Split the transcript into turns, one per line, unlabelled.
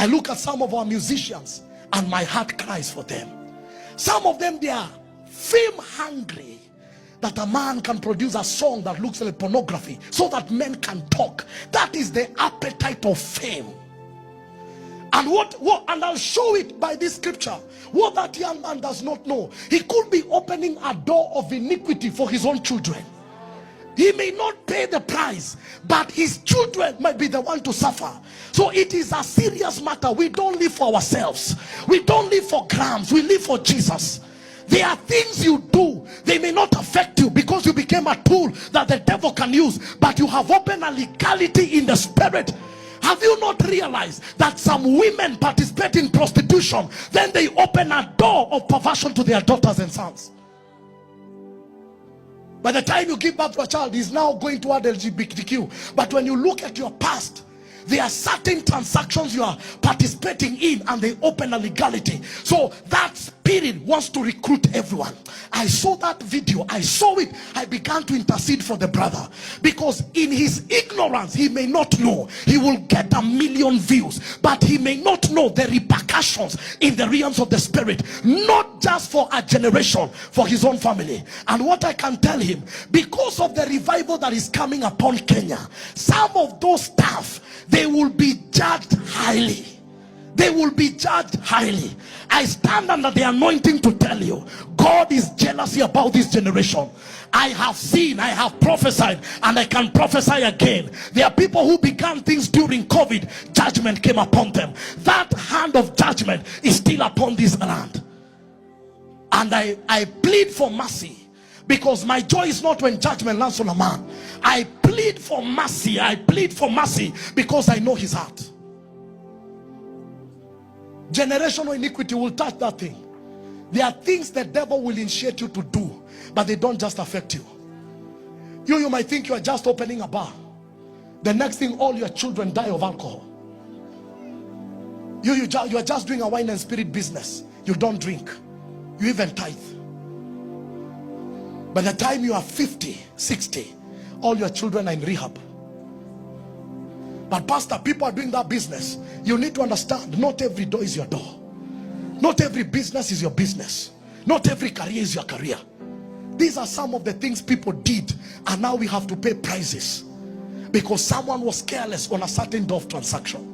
I look at some of our musicians and my heart cries for them. Some of them, they are fame hungry, that a man can produce a song that looks like pornography so that men can talk. That is the appetite of fame. And and I'll show it by this scripture. What that young man does not know, he could be opening a door of iniquity for his own children. He may not pay the price, but his children might be the one to suffer. So it is a serious matter. We don't live for ourselves. We don't live for grams. We live for Jesus. There are things you do, they may not affect you because you became a tool that the devil can use, but you have opened a legality in the spirit. Have you not realized that some women participate in prostitution, then they open a door of perversion to their daughters and sons? By the time you give birth to a child, he's now going toward LGBTQ. But when you look at your past, there are certain transactions you are participating in and they open a legality. So that spirit wants to recruit everyone. I saw that video. I saw it. I began to intercede for the brother. Because in his ignorance, he may not know. He will get 1 million views. But he may not know the repercussions in the realms of the spirit. Not just for a generation, for his own family. And what I can tell him, because of the revival that is coming upon Kenya, some of those staff, they will be judged highly. They will be judged highly. I stand under the anointing to tell you, God is jealous about this generation. I have seen, I have prophesied, and I can prophesy again. There are people who began things during COVID. Judgment came upon them. That hand of judgment is still upon this land. And I plead for mercy. Because my joy is not when judgment lands on a man. I plead for mercy. I plead for mercy because I know his heart. Generational iniquity will touch that thing. There are things the devil will initiate you to do, but they don't just affect you. You might think you are just opening a bar. The next thing, all your children die of alcohol. You are just doing a wine and spirit business. You don't drink. You even tithe. By the time you are 50, 60, all your children are in rehab. But pastor, people are doing that business. You need to understand, not every door is your door. Not every business is your business. Not every career is your career. These are some of the things people did, and now we have to pay prices because someone was careless on a certain door of transaction.